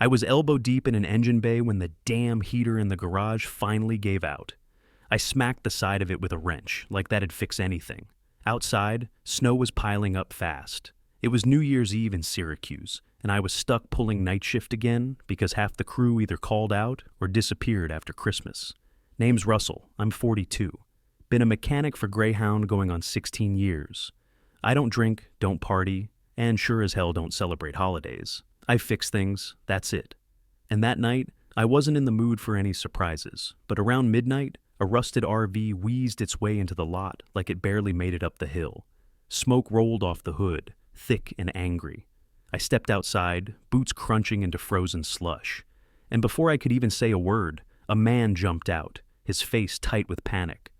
I was elbow deep in an engine bay when the damn heater in the garage finally gave out. I smacked the side of it with a wrench, like that'd fix anything. Outside, snow was piling up fast. It was New Year's Eve in Syracuse, and I was stuck pulling night shift again because half the crew either called out or disappeared after Christmas. Name's Russell. I'm 42. Been a mechanic for Greyhound going on 16 years. I don't drink, don't party, and sure as hell don't celebrate holidays. I fix things, that's it. And that night, I wasn't in the mood for any surprises, but around midnight, a rusted RV wheezed its way into the lot like it barely made it up the hill. Smoke rolled off the hood, thick and angry. I stepped outside, boots crunching into frozen slush. And before I could even say a word, a man jumped out, his face tight with panic.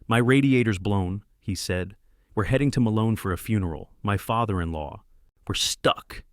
"My radiator's blown," he said. "We're heading to Malone for a funeral, my father-in-law. We're stuck."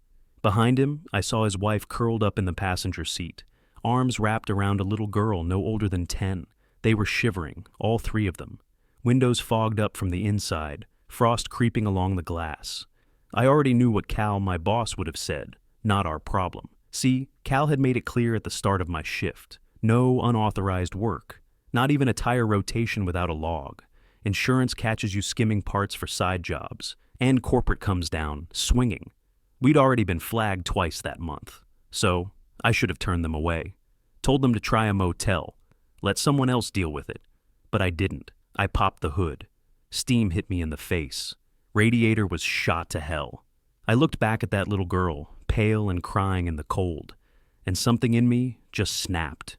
Behind him, I saw his wife curled up in the passenger seat, arms wrapped around a little girl no older than 10. They were shivering, all three of them. Windows fogged up from the inside, frost creeping along the glass. I already knew what Cal, my boss, would have said. Not our problem. See, Cal had made it clear at the start of my shift. No unauthorized work. Not even a tire rotation without a log. Insurance catches you skimming parts for side jobs. And corporate comes down, swinging. We'd already been flagged twice that month. So, I should have turned them away. Told them to try a motel. Let someone else deal with it. But I didn't. I popped the hood. Steam hit me in the face. Radiator was shot to hell. I looked back at that little girl, pale and crying in the cold, and something in me just snapped.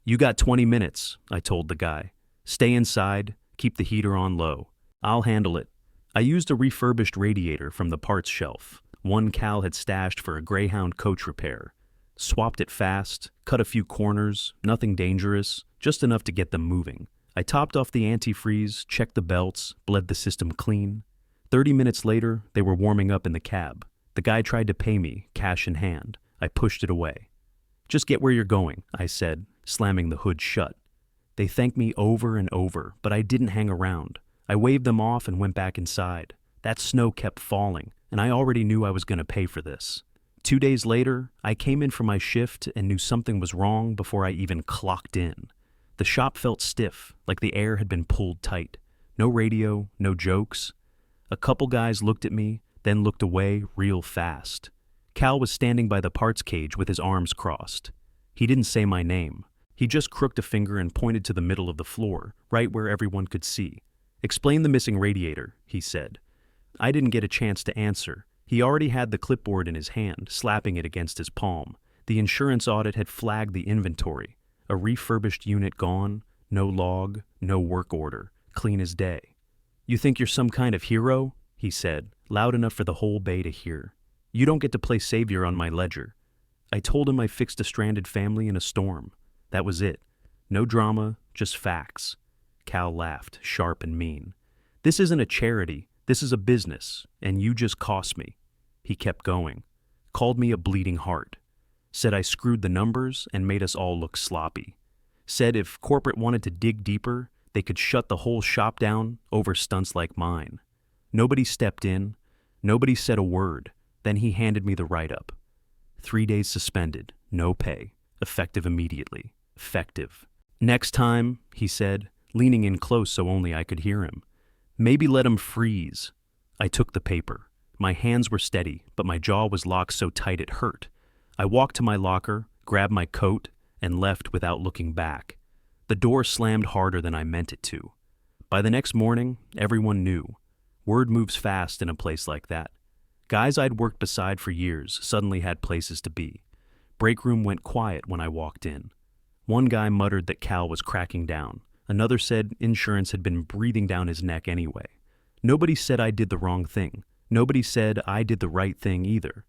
"You got 20 minutes, I told the guy. "Stay inside, keep the heater on low. I'll handle it." I used a refurbished radiator from the parts shelf, one Cal had stashed for a Greyhound coach repair. Swapped it fast, cut a few corners, nothing dangerous, just enough to get them moving. I topped off the antifreeze, checked the belts, bled the system clean. 30 minutes later, they were warming up in the cab. The guy tried to pay me, cash in hand. I pushed it away. "Just get where you're going," I said, slamming the hood shut. They thanked me over and over, but I didn't hang around. I waved them off and went back inside. That snow kept falling, and I already knew I was going to pay for this. 2 days later, I came in for my shift and knew something was wrong before I even clocked in. The shop felt stiff, like the air had been pulled tight. No radio, no jokes. A couple guys looked at me, then looked away real fast. Cal was standing by the parts cage with his arms crossed. He didn't say my name. He just crooked a finger and pointed to the middle of the floor, right where everyone could see. "Explain the missing radiator," he said. I didn't get a chance to answer. He already had the clipboard in his hand, slapping it against his palm. The insurance audit had flagged the inventory. A refurbished unit gone, no log, no work order, clean as day. "You think you're some kind of hero?" he said, loud enough for the whole bay to hear. "You don't get to play savior on my ledger." I told him I fixed a stranded family in a storm. That was it. No drama, just facts. Cal laughed, sharp and mean. "This isn't a charity. This is a business, and you just cost me." He kept going. Called me a bleeding heart. Said I screwed the numbers and made us all look sloppy. Said if corporate wanted to dig deeper, they could shut the whole shop down over stunts like mine. Nobody stepped in. Nobody said a word. Then he handed me the write-up. 3 days suspended, no pay, effective immediately. Effective. "Next time," he said, leaning in close so only I could hear him, "maybe let him freeze." I took the paper. My hands were steady, but my jaw was locked so tight it hurt. I walked to my locker, grabbed my coat, and left without looking back. The door slammed harder than I meant it to. By the next morning, everyone knew. Word moves fast in a place like that. Guys I'd worked beside for years suddenly had places to be. Break room went quiet when I walked in. One guy muttered that Cal was cracking down. Another said insurance had been breathing down his neck anyway. Nobody said I did the wrong thing. Nobody said I did the right thing either.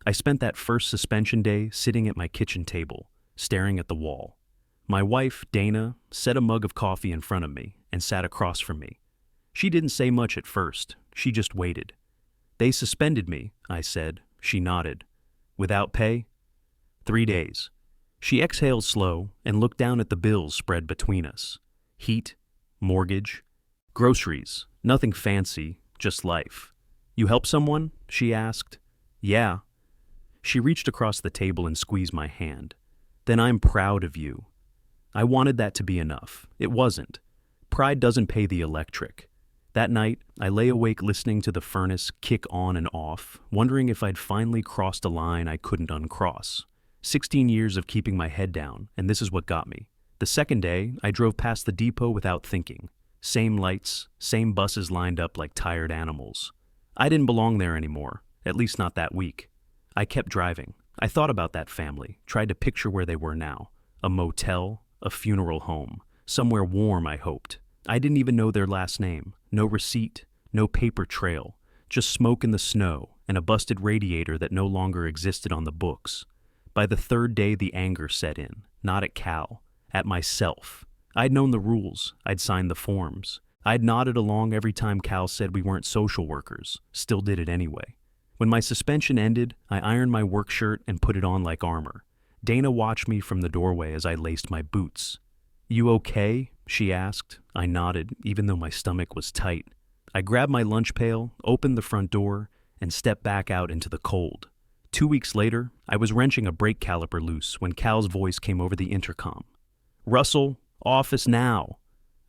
I spent that first suspension day sitting at my kitchen table, staring at the wall. My wife, Dana, set a mug of coffee in front of me and sat across from me. She didn't say much at first. She just waited. "They suspended me," I said. She nodded. "Without pay?" 3 days. She exhaled slow and looked down at the bills spread between us. Heat, mortgage, groceries, nothing fancy, just life. "You help someone?" she asked. "Yeah." She reached across the table and squeezed my hand. "Then I'm proud of you." I wanted that to be enough. It wasn't. Pride doesn't pay the electric. That night, I lay awake listening to the furnace kick on and off, wondering if I'd finally crossed a line I couldn't uncross. 16 years of keeping my head down, and this is what got me. The second day, I drove past the depot without thinking. Same lights, same buses lined up like tired animals. I didn't belong there anymore, at least not that week. I kept driving. I thought about that family, tried to picture where they were now. A motel, a funeral home, somewhere warm, I hoped. I didn't even know their last name. No receipt, no paper trail, just smoke in the snow and a busted radiator that no longer existed on the books. By the third day, the anger set in, not at Cal, at myself. I'd known the rules, I'd signed the forms. I'd nodded along every time Cal said we weren't social workers, still did it anyway. When my suspension ended, I ironed my work shirt and put it on like armor. Dana watched me from the doorway as I laced my boots. "You okay?" she asked. I nodded, even though my stomach was tight. I grabbed my lunch pail, opened the front door, and stepped back out into the cold. 2 weeks later, I was wrenching a brake caliper loose when Cal's voice came over the intercom. "Russell, office now."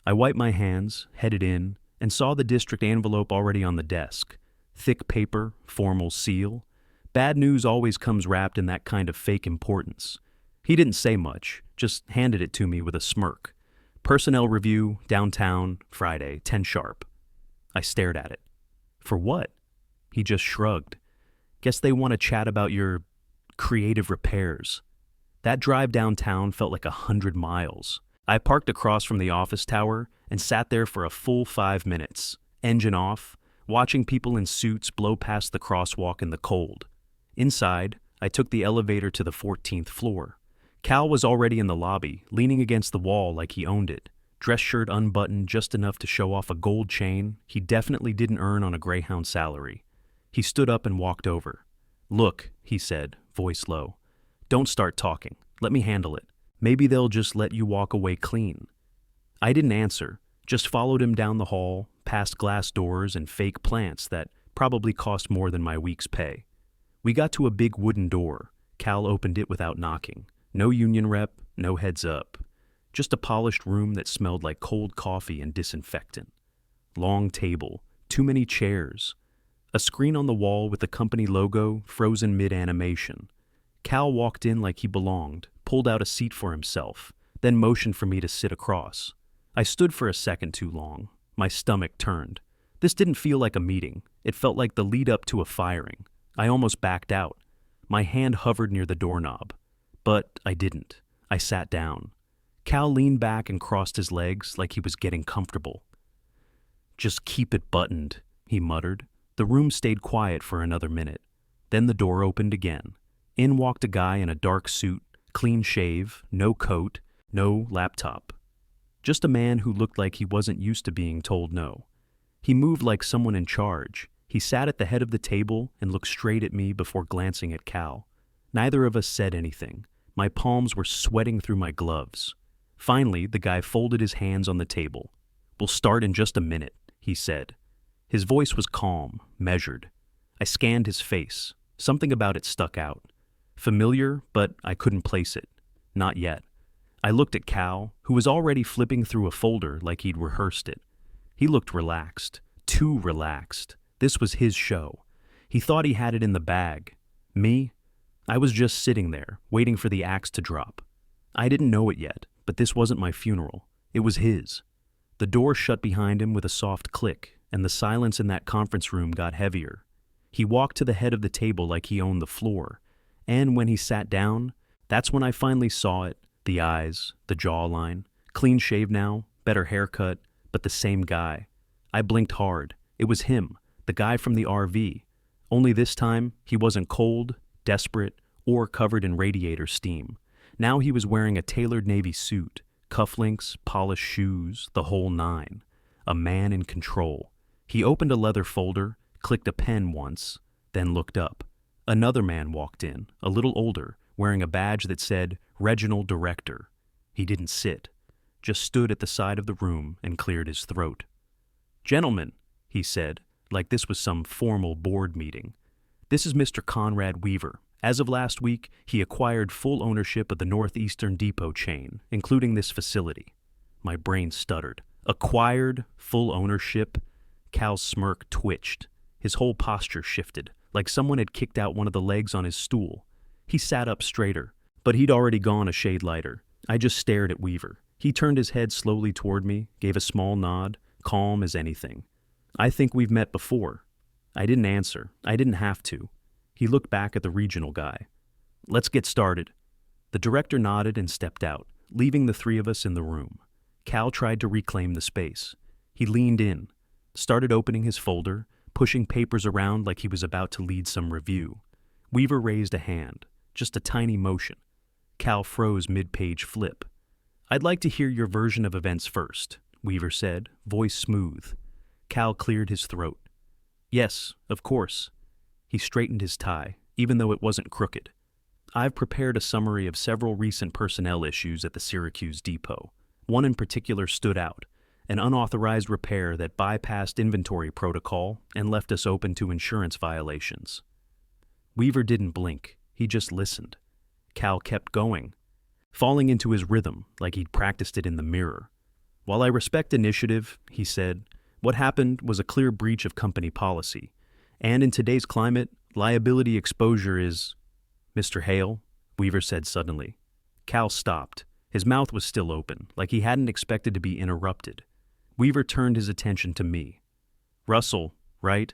I wiped my hands, headed in, and saw the district envelope already on the desk. Thick paper, formal seal. Bad news always comes wrapped in that kind of fake importance. He didn't say much, just handed it to me with a smirk. "Personnel review, downtown, Friday, 10 sharp. I stared at it. "For what?" He just shrugged. "Guess they want to chat about your creative repairs." That drive downtown felt like 100 miles. I parked across from the office tower and sat there for a full 5 minutes, engine off, watching people in suits blow past the crosswalk in the cold. Inside, I took the elevator to the 14th floor. Cal was already in the lobby, leaning against the wall like he owned it. Dress shirt unbuttoned just enough to show off a gold chain he definitely didn't earn on a Greyhound salary. He stood up and walked over. "Look," he said, voice low. "Don't start talking. Let me handle it. Maybe they'll just let you walk away clean." I didn't answer, just followed him down the hall, past glass doors and fake plants that probably cost more than my week's pay. We got to a big wooden door. Cal opened it without knocking. No union rep, no heads up. Just a polished room that smelled like cold coffee and disinfectant. Long table, too many chairs. A screen on the wall with the company logo frozen mid-animation. Cal walked in like he belonged, pulled out a seat for himself, then motioned for me to sit across. I stood for a second too long. My stomach turned. This didn't feel like a meeting. It felt like the lead up to a firing. I almost backed out. My hand hovered near the doorknob. But I didn't. I sat down. Cal leaned back and crossed his legs like he was getting comfortable. "Just keep it buttoned," he muttered. The room stayed quiet for another minute. Then the door opened again. In walked a guy in a dark suit, clean shave, no coat, no laptop. Just a man who looked like he wasn't used to being told no. He moved like someone in charge. He sat at the head of the table and looked straight at me before glancing at Cal. Neither of us said anything. My palms were sweating through my gloves. Finally, the guy folded his hands on the table. "We'll start in just a minute," he said. His voice was calm, measured. I scanned his face. Something about it stuck out. Familiar, but I couldn't place it. Not yet. I looked at Cal, who was already flipping through a folder like he'd rehearsed it. He looked relaxed. Too relaxed. This was his show. He thought he had it in the bag. Me? I was just sitting there, waiting for the axe to drop. I didn't know it yet, but this wasn't my funeral. It was his. The door shut behind him with a soft click, and the silence in that conference room got heavier. He walked to the head of the table like he owned the floor, and when he sat down, that's when I finally saw it, the eyes, the jawline, clean shaved now, better haircut, but the same guy. I blinked hard. It was him, the guy from the RV. Only this time, he wasn't cold, desperate, or covered in radiator steam. Now he was wearing a tailored navy suit, cufflinks, polished shoes, the whole nine. A man in control. He opened a leather folder, clicked a pen once, then looked up. Another man walked in, a little older, wearing a badge that said, Regional Director. He didn't sit, just stood at the side of the room and cleared his throat. "Gentlemen," he said, like this was some formal board meeting. "This is Mr. Conrad Weaver, As of last week, he acquired full ownership of the Northeastern Depot chain, including this facility. My brain stuttered. Acquired full ownership? Cal's smirk twitched. His whole posture shifted, like someone had kicked out one of the legs on his stool. He sat up straighter, but he'd already gone a shade lighter. I just stared at Weaver. He turned his head slowly toward me, gave a small nod, calm as anything. "I think we've met before." I didn't answer. I didn't have to. He looked back at the regional guy. "Let's get started." The director nodded and stepped out, leaving the three of us in the room. Cal tried to reclaim the space. He leaned in, started opening his folder, pushing papers around like he was about to lead some review. Weaver raised a hand, just a tiny motion. Cal froze mid-page flip. "I'd like to hear your version of events first," Weaver said, voice smooth. Cal cleared his throat. "Yes, of course." He straightened his tie, even though it wasn't crooked. "I've prepared a summary of several recent personnel issues at the Syracuse depot. One in particular stood out, an unauthorized repair that bypassed inventory protocol and left us open to insurance violations." Weaver didn't blink. He just listened. Cal kept going, falling into his rhythm like he'd practiced it in the mirror. "While I respect initiative," he said, "what happened was a clear breach of company policy. And in today's climate, liability exposure is—" "Mr. Hale," Weaver said suddenly. Cal stopped. His mouth was still open, like he hadn't expected to be interrupted. Weaver turned his attention to me. "Russell, right?"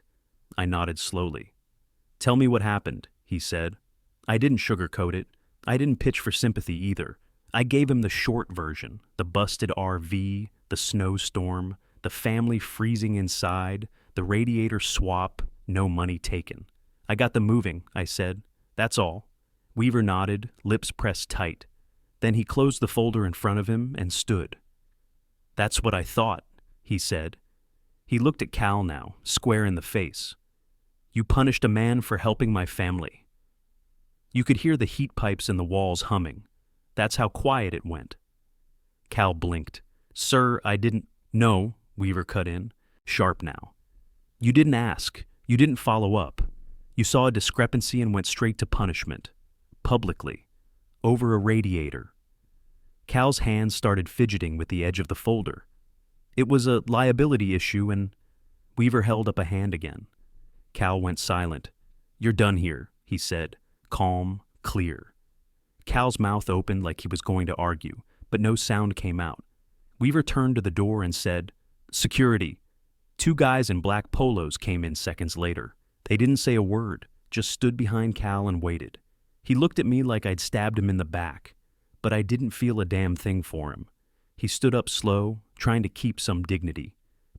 I nodded slowly. "Tell me what happened," he said. I didn't sugarcoat it. I didn't pitch for sympathy either. I gave him the short version, the busted RV, the snowstorm, the family freezing inside, the radiator swap, no money taken. "I got them moving," I said. "That's all." Weaver nodded, lips pressed tight. Then he closed the folder in front of him and stood. "That's what I thought," he said. He looked at Cal now, square in the face. "You punished a man for helping my family." You could hear the heat pipes in the walls humming. That's how quiet it went. Cal blinked. "Sir, I didn't—" "No," Weaver cut in, sharp now. "You didn't ask. You didn't follow up. You saw a discrepancy and went straight to punishment. Publicly. Over a radiator." Cal's hands started fidgeting with the edge of the folder. "It was a liability issue and—" Weaver held up a hand again. Cal went silent. "You're done here," he said, calm, clear. Cal's mouth opened like he was going to argue, but no sound came out. Weaver turned to the door and said, "Security." Two guys in black polos came in seconds later. They didn't say a word, just stood behind Cal and waited. He looked at me like I'd stabbed him in the back, but I didn't feel a damn thing for him. He stood up slow, trying to keep some dignity,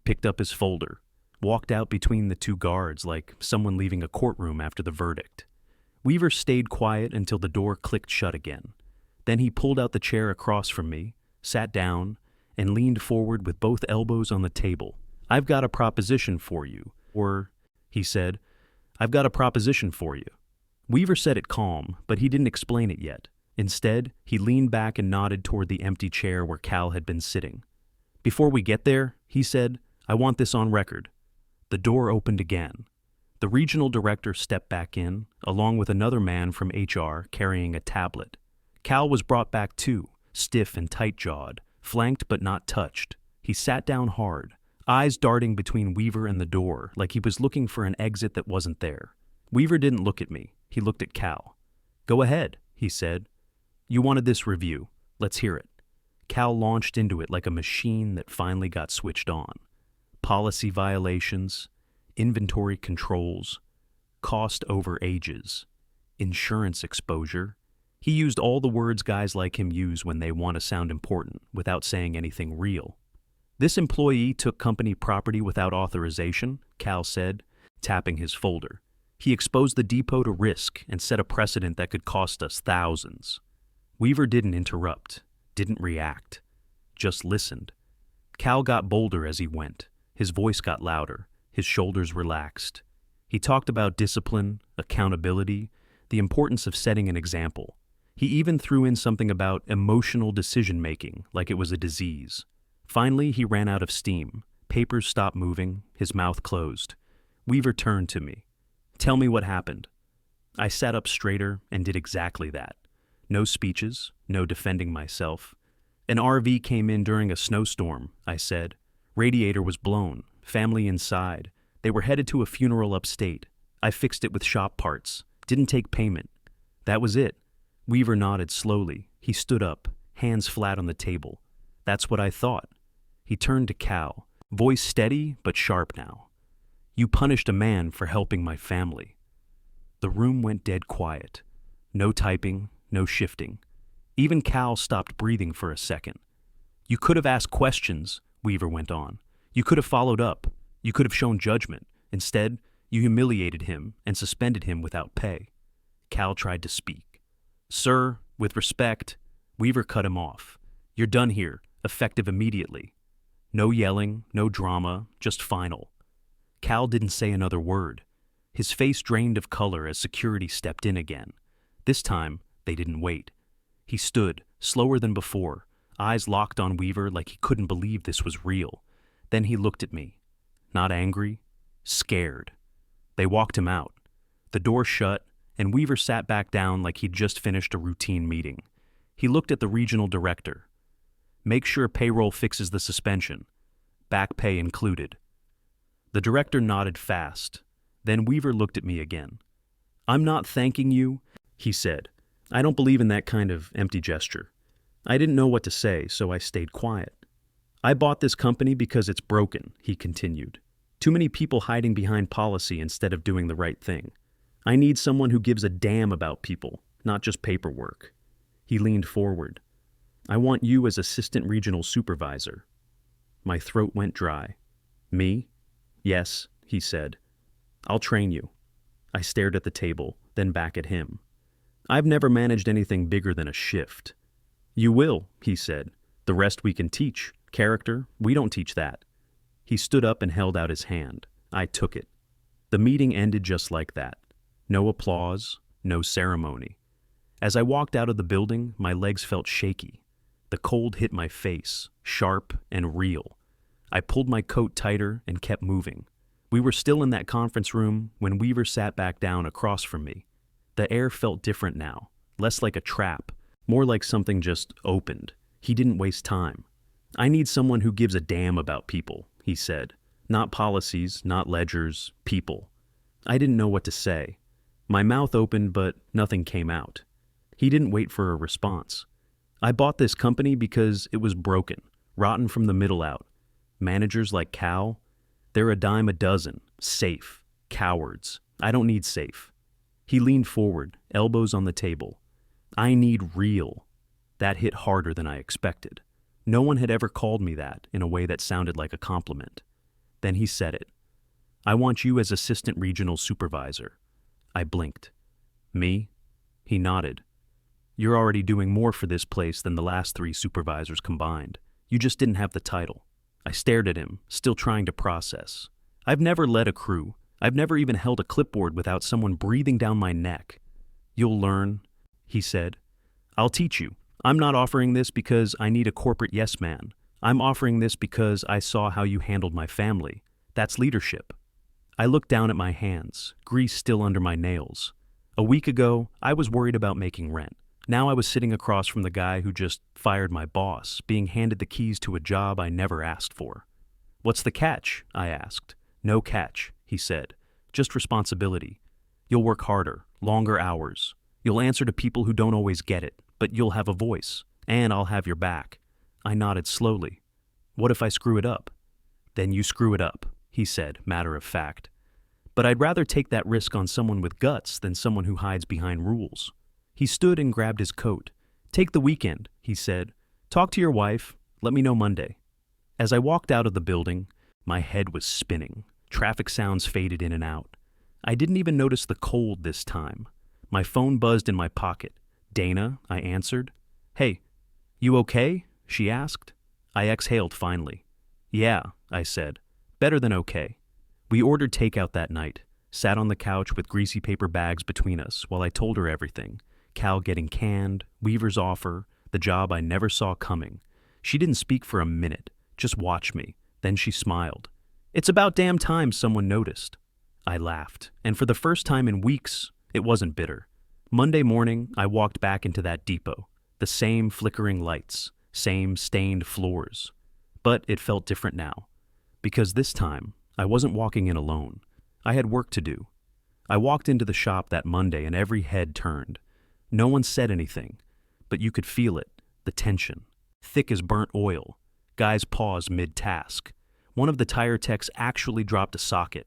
picked up his folder, walked out between the two guards like someone leaving a courtroom after the verdict. Weaver stayed quiet until the door clicked shut again. Then he pulled out the chair across from me, sat down, and leaned forward with both elbows on the table. "I've got a proposition for you," he said. "I've got a proposition for you." Weaver said it calm, but he didn't explain it yet. Instead, he leaned back and nodded toward the empty chair where Cal had been sitting. "Before we get there," he said, "I want this on record." The door opened again. The regional director stepped back in, along with another man from HR carrying a tablet. Cal was brought back too, stiff and tight-jawed, flanked but not touched. He sat down hard, eyes darting between Weaver and the door like he was looking for an exit that wasn't there. Weaver didn't look at me. He looked at Cal. "Go ahead," he said. "You wanted this review. Let's hear it." Cal launched into it like a machine that finally got switched on. Policy violations, inventory controls, cost over ages, insurance exposure. He used all the words guys like him use when they want to sound important without saying anything real. "This employee took company property without authorization," Cal said, tapping his folder. "He exposed the depot to risk and set a precedent that could cost us thousands." Weaver didn't interrupt, didn't react, just listened. Cal got bolder as he went. His voice got louder. His shoulders relaxed. He talked about discipline, accountability, the importance of setting an example. He even threw in something about emotional decision-making, like it was a disease. Finally, he ran out of steam. Papers stopped moving. His mouth closed. Weaver turned to me. "Tell me what happened." I sat up straighter and did exactly that. No speeches, no defending myself. An RV came in during a snowstorm, I said. Radiator was blown, family inside. They were headed to a funeral upstate. I fixed it with shop parts. Didn't take payment. That was it. Weaver nodded slowly. He stood up, hands flat on the table. That's what I thought. He turned to Cal, voice steady but sharp now. You punished a man for helping my family. The room went dead quiet. No typing, no shifting. Even Cal stopped breathing for a second. You could have asked questions, Weaver went on. You could have followed up. You could have shown judgment. Instead, you humiliated him and suspended him without pay. Cal tried to speak. Sir, with respect, Weaver cut him off. You're done here, effective immediately. No yelling, no drama, just final. Cal didn't say another word. His face drained of color as security stepped in again. This time, they didn't wait. He stood, slower than before, eyes locked on Weaver like he couldn't believe this was real. Then he looked at me. Not angry, scared. They walked him out. The door shut, and Weaver sat back down like he'd just finished a routine meeting. He looked at the regional director. Make sure payroll fixes the suspension. Back pay included. The director nodded fast. Then Weaver looked at me again. I'm not thanking you, he said. I don't believe in that kind of empty gesture. I didn't know what to say, so I stayed quiet. I bought this company because it's broken, he continued. Too many people hiding behind policy instead of doing the right thing. I need someone who gives a damn about people, not just paperwork. He leaned forward. I want you as assistant regional supervisor. My throat went dry. Me? Yes, he said. I'll train you. I stared at the table, then back at him. I've never managed anything bigger than a shift. You will, he said. The rest we can teach. Character, we don't teach that. He stood up and held out his hand. I took it. The meeting ended just like that. No applause, no ceremony. As I walked out of the building, my legs felt shaky. The cold hit my face, sharp and real. I pulled my coat tighter and kept moving. We were still in that conference room when Weaver sat back down across from me. The air felt different now, less like a trap, more like something just opened. He didn't waste time. I need someone who gives a damn about people, he said. Not policies, not ledgers, people. I didn't know what to say. My mouth opened, but nothing came out. He didn't wait for a response. I bought this company because it was broken, rotten from the middle out. Managers like Cal, they're a dime a dozen, safe, cowards. I don't need safe. He leaned forward, elbows on the table. I need real. That hit harder than I expected. No one had ever called me that in a way that sounded like a compliment. Then he said it. I want you as assistant regional supervisor. I blinked. Me? He nodded. You're already doing more for this place than the last 3 supervisors combined. You just didn't have the title. I stared at him, still trying to process. I've never led a crew. I've never even held a clipboard without someone breathing down my neck. You'll learn, he said. I'll teach you. I'm not offering this because I need a corporate yes man. I'm offering this because I saw how you handled my family. That's leadership. I looked down at my hands, grease still under my nails. A week ago, I was worried about making rent. Now I was sitting across from the guy who just fired my boss, being handed the keys to a job I never asked for. What's the catch? I asked. No catch, he said. Just responsibility. You'll work harder, longer hours. You'll answer to people who don't always get it, but you'll have a voice, and I'll have your back. I nodded slowly. What if I screw it up? Then you screw it up, he said, matter of fact. But I'd rather take that risk on someone with guts than someone who hides behind rules. He stood and grabbed his coat. Take the weekend, he said. Talk to your wife. Let me know Monday. As I walked out of the building, my head was spinning. Traffic sounds faded in and out. I didn't even notice the cold this time. My phone buzzed in my pocket. Dana, I answered. Hey, you okay? She asked. I exhaled finally. Yeah, I said. Better than okay. We ordered takeout that night, sat on the couch with greasy paper bags between us while I told her everything. Cal getting canned, Weaver's offer, the job I never saw coming. She didn't speak for a minute, just watched me. Then she smiled. It's about damn time someone noticed. I laughed, and for the first time in weeks, It wasn't bitter. Monday morning, I walked back into that depot. The same flickering lights, same stained floors. But it felt different now. Because this time, I wasn't walking in alone. I had work to do. I walked into the shop that Monday and every head turned. No one said anything, but you could feel it, the tension. Thick as burnt oil. Guys paused mid-task. One of the tire techs actually dropped a socket.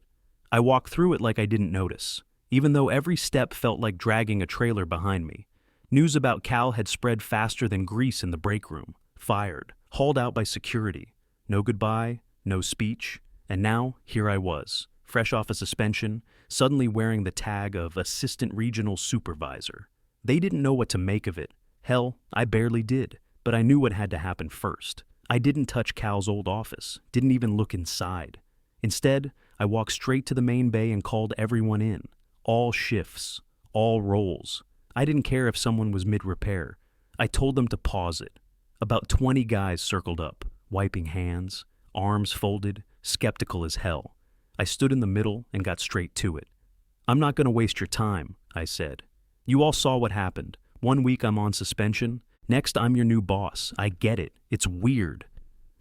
I walked through it like I didn't notice, even though every step felt like dragging a trailer behind me. News about Cal had spread faster than grease in the break room. Fired, hauled out by security. No goodbye, no speech, and now here I was, fresh off a suspension, suddenly wearing the tag of Assistant Regional Supervisor. They didn't know what to make of it. Hell, I barely did, but I knew what had to happen first. I didn't touch Cal's old office, didn't even look inside. Instead, I walked straight to the main bay and called everyone in. All shifts, all roles. I didn't care if someone was mid-repair. I told them to pause it. About 20 guys circled up, wiping hands, arms folded, skeptical as hell. I stood in the middle and got straight to it. "I'm not going to waste your time," I said. "You all saw what happened. 1 week I'm on suspension. Next I'm your new boss. I get it. It's weird."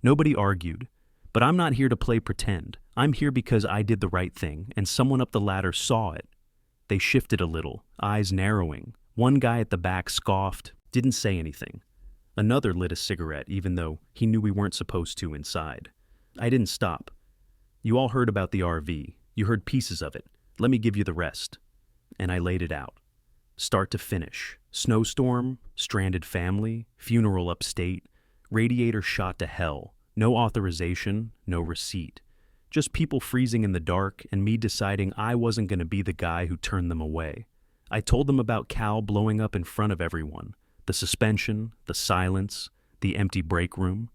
Nobody argued. But I'm not here to play pretend. I'm here because I did the right thing, and someone up the ladder saw it. They shifted a little, eyes narrowing. One guy at the back scoffed, didn't say anything. Another lit a cigarette, even though he knew we weren't supposed to inside. I didn't stop. "You all heard about the RV. You heard pieces of it. Let me give you the rest." And I laid it out. Start to finish. Snowstorm, stranded family, funeral upstate, radiator shot to hell. No authorization, no receipt. Just people freezing in the dark and me deciding I wasn't going to be the guy who turned them away. I told them about Cal blowing up in front of everyone, the suspension, the silence, the empty break room,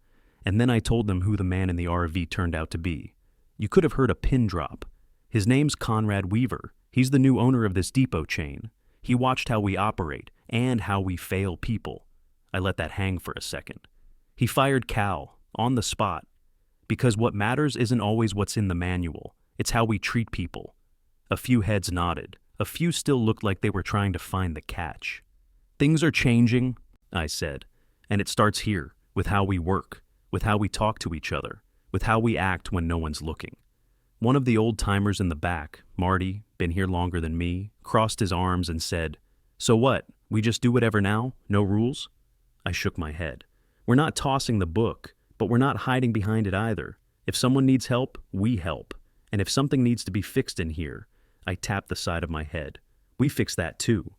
and then I told them who the man in the RV turned out to be. You could have heard a pin drop. His name's Conrad Weaver. He's the new owner of this depot chain. He watched how we operate and how we fail people. I let that hang for a second. He fired Cal, on the spot, because what matters isn't always what's in the manual. It's how we treat people. A few heads nodded. A few still looked like they were trying to find the catch. "Things are changing," I said, "and it starts here, with how we work, with how we talk to each other, with how we act when no one's looking." One of the old-timers in the back, Marty, been here longer than me, crossed his arms and said, "So what, we just do whatever now? No rules?" I shook my head. "We're not tossing the book, but we're not hiding behind it either. If someone needs help, we help. And if something needs to be fixed in here," I tapped the side of my head, "we fix that too."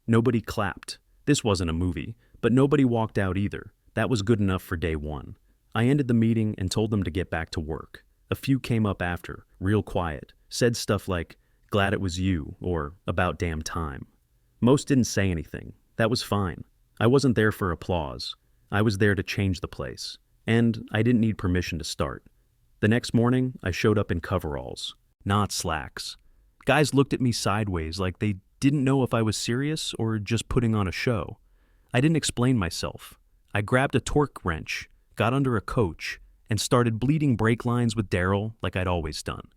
Nobody clapped. This wasn't a movie, but nobody walked out either. That was good enough for day one. I ended the meeting and told them to get back to work. A few came up after, real quiet, said stuff like, "Glad it was you," or "About damn time." Most didn't say anything. That was fine. I wasn't there for applause. I was there to change the place. And I didn't need permission to start. The next morning, I showed up in coveralls, not slacks. Guys looked at me sideways like they didn't know if I was serious or just putting on a show. I didn't explain myself. I grabbed a torque wrench, got under a coach, and started bleeding brake lines with Daryl like I'd always done.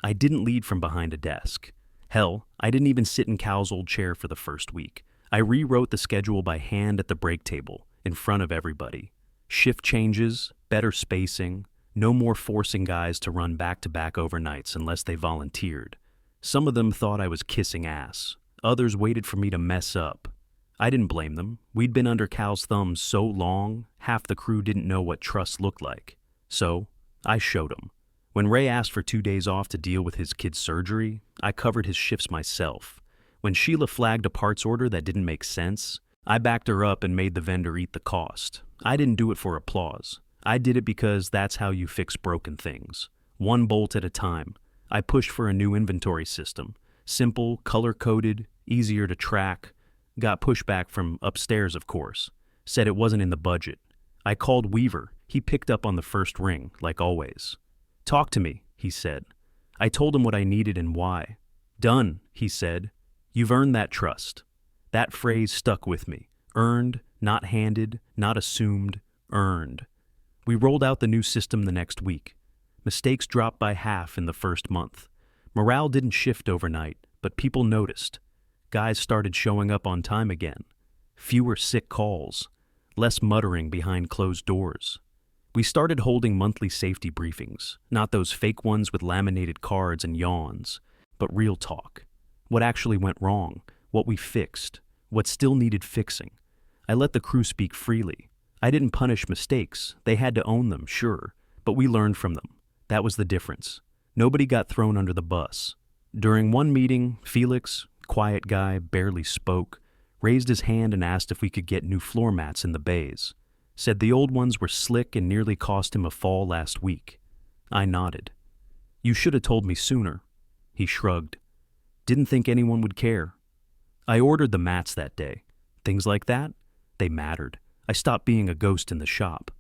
I didn't lead from behind a desk. Hell, I didn't even sit in Cal's old chair for the first week. I rewrote the schedule by hand at the break table, in front of everybody. Shift changes, better spacing, no more forcing guys to run back-to-back overnights unless they volunteered. Some of them thought I was kissing ass. Others waited for me to mess up. I didn't blame them. We'd been under Cal's thumb so long, half the crew didn't know what trust looked like. So, I showed them. When Ray asked for 2 days off to deal with his kid's surgery, I covered his shifts myself. When Sheila flagged a parts order that didn't make sense, I backed her up and made the vendor eat the cost. I didn't do it for applause. I did it because that's how you fix broken things. One bolt at a time. I pushed for a new inventory system. Simple, color-coded, easier to track. Got pushback from upstairs, of course. Said it wasn't in the budget. I called Weaver. He picked up on the first ring, like always. "Talk to me," he said. I told him what I needed and why. "Done," he said. "You've earned that trust." That phrase stuck with me. Earned, not handed, not assumed, earned. We rolled out the new system the next week. Mistakes dropped by half in the first month. Morale didn't shift overnight, but people noticed. Guys started showing up on time again. Fewer sick calls. Less muttering behind closed doors. We started holding monthly safety briefings, not those fake ones with laminated cards and yawns, but real talk. What actually went wrong, what we fixed, what still needed fixing. I let the crew speak freely. I didn't punish mistakes. They had to own them, sure, but we learned from them. That was the difference. Nobody got thrown under the bus. During one meeting, Felix, quiet guy, barely spoke, raised his hand and asked if we could get new floor mats in the bays. Said the old ones were slick and nearly cost him a fall last week. I nodded. You should have told me sooner. He shrugged. Didn't think anyone would care. I ordered the mats that day. Things like that, they mattered. I stopped being a ghost in the shop.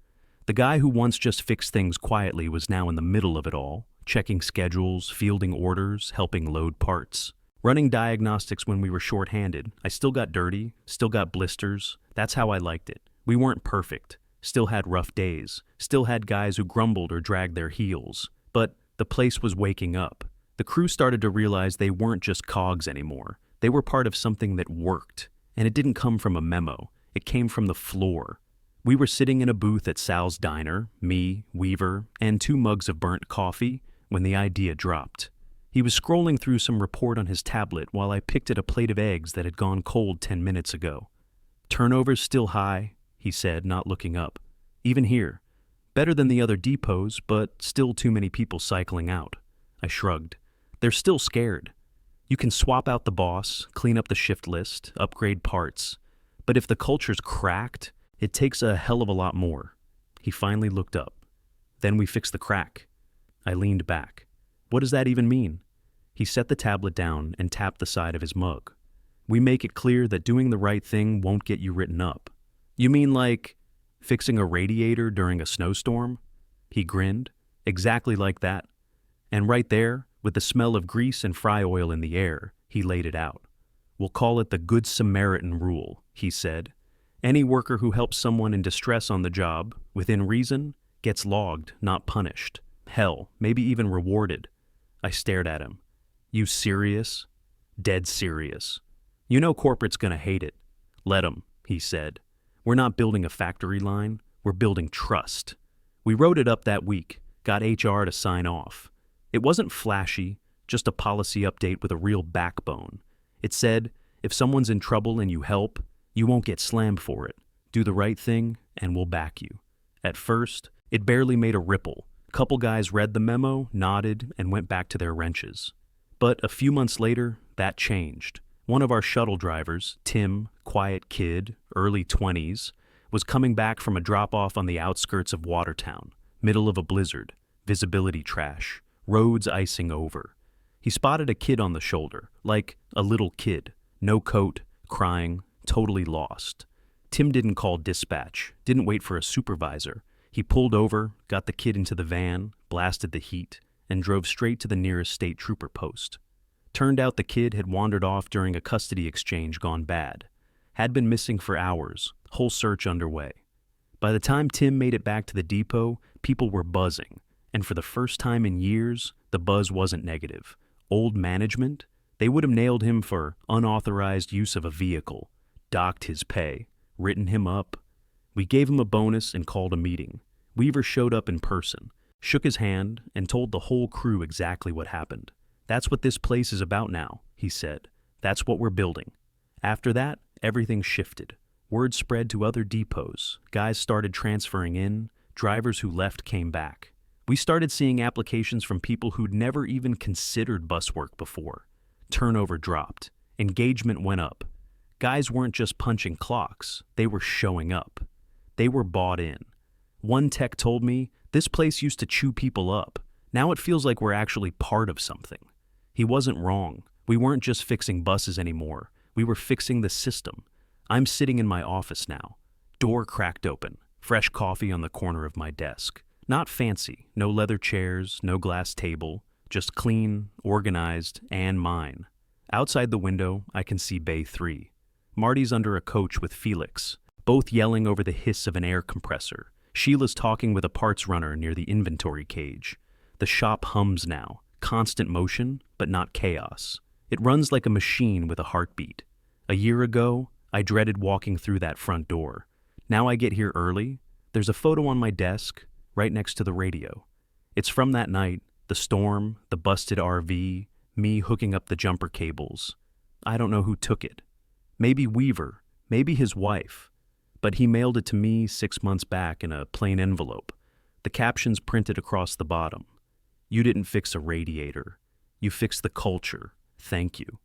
The guy who once just fixed things quietly was now in the middle of it all, checking schedules, fielding orders, helping load parts. Running diagnostics when we were short-handed. I still got dirty, still got blisters. That's how I liked it. We weren't perfect. Still had rough days. Still had guys who grumbled or dragged their heels. But the place was waking up. The crew started to realize they weren't just cogs anymore. They were part of something that worked. And it didn't come from a memo. It came from the floor. We were sitting in a booth at Sal's Diner, me, Weaver, and 2 mugs of burnt coffee, when the idea dropped. He was scrolling through some report on his tablet while I picked at a plate of eggs that had gone cold 10 minutes ago. Turnover's still high, he said, not looking up. Even here. Better than the other depots, but still too many people cycling out. I shrugged. They're still scared. You can swap out the boss, clean up the shift list, upgrade parts. But if the culture's cracked, it takes a hell of a lot more. He finally looked up. Then we fixed the crack. I leaned back. What does that even mean? He set the tablet down and tapped the side of his mug. We make it clear that doing the right thing won't get you written up. You mean like fixing a radiator during a snowstorm? He grinned. Exactly like that. And right there, with the smell of grease and fry oil in the air, he laid it out. We'll call it the Good Samaritan rule, he said. Any worker who helps someone in distress on the job, within reason, gets logged, not punished. Hell, maybe even rewarded. I stared at him. You serious? Dead serious. You know corporate's gonna hate it. Let 'em, he said. We're not building a factory line, we're building trust. We wrote it up that week, got HR to sign off. It wasn't flashy, just a policy update with a real backbone. It said, if someone's in trouble and you help, you won't get slammed for it. Do the right thing, and we'll back you. At first, it barely made a ripple. Couple guys read the memo, nodded, and went back to their wrenches. But a few months later, that changed. One of our shuttle drivers, Tim, quiet kid, early 20s, was coming back from a drop-off on the outskirts of Watertown, middle of a blizzard, visibility trash, roads icing over. He spotted a kid on the shoulder, like a little kid, no coat, crying, totally lost. Tim didn't call dispatch, didn't wait for a supervisor. He pulled over, got the kid into the van, blasted the heat, and drove straight to the nearest state trooper post. Turned out the kid had wandered off during a custody exchange gone bad. Had been missing for hours, whole search underway. By the time Tim made it back to the depot, people were buzzing, and for the first time in years, the buzz wasn't negative. Old management, they would have nailed him for unauthorized use of a vehicle, docked his pay, written him up. We gave him a bonus and called a meeting. Weaver showed up in person, shook his hand, and told the whole crew exactly what happened. That's what this place is about now, he said. That's what we're building. After that, everything shifted. Word spread to other depots. Guys started transferring in. Drivers who left came back. We started seeing applications from people who'd never even considered bus work before. Turnover dropped. Engagement went up. Guys weren't just punching clocks. They were showing up. They were bought in. One tech told me, this place used to chew people up. Now it feels like we're actually part of something. He wasn't wrong. We weren't just fixing buses anymore. We were fixing the system. I'm sitting in my office now. Door cracked open. Fresh coffee on the corner of my desk. Not fancy. No leather chairs, no glass table. Just clean, organized, and mine. Outside the window, I can see Bay 3. Marty's under a coach with Felix, both yelling over the hiss of an air compressor. Sheila's talking with a parts runner near the inventory cage. The shop hums now. Constant motion, but not chaos. It runs like a machine with a heartbeat. A year ago, I dreaded walking through that front door. Now I get here early. There's a photo on my desk, right next to the radio. It's from that night, the storm, the busted RV, me hooking up the jumper cables. I don't know who took it. Maybe Weaver, maybe his wife. But he mailed it to me 6 months back in a plain envelope. The caption's printed across the bottom. You didn't fix a radiator. You fixed the culture. Thank you.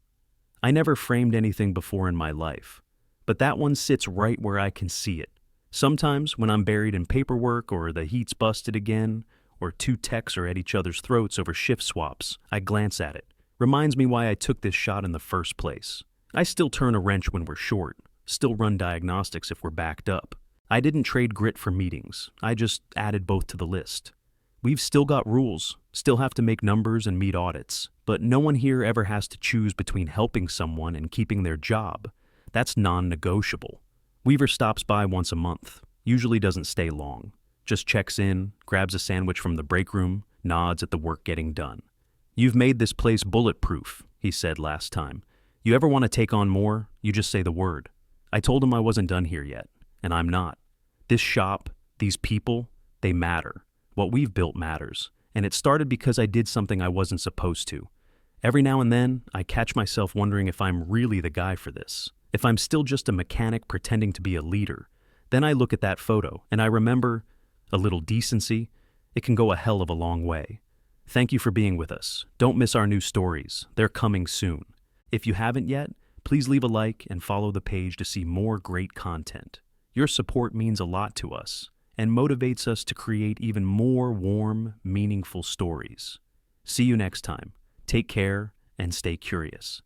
I never framed anything before in my life, but that one sits right where I can see it. Sometimes when I'm buried in paperwork or the heat's busted again, or two techs are at each other's throats over shift swaps, I glance at it. Reminds me why I took this shot in the first place. I still turn a wrench when we're short, still run diagnostics if we're backed up. I didn't trade grit for meetings. I just added both to the list. We've still got rules, still have to make numbers and meet audits, but no one here ever has to choose between helping someone and keeping their job. That's non-negotiable. Weaver stops by once a month, usually doesn't stay long. Just checks in, grabs a sandwich from the break room, nods at the work getting done. You've made this place bulletproof, he said last time. You ever want to take on more, you just say the word. I told him I wasn't done here yet, and I'm not. This shop, these people, they matter. What we've built matters, and it started because I did something I wasn't supposed to. Every now and then, I catch myself wondering if I'm really the guy for this, if I'm still just a mechanic pretending to be a leader. Then I look at that photo, and I remember, a little decency, it can go a hell of a long way. Thank you for being with us. Don't miss our new stories. They're coming soon. If you haven't yet, please leave a like and follow the page to see more great content. Your support means a lot to us and motivates us to create even more warm, meaningful stories. See you next time. Take care and stay curious.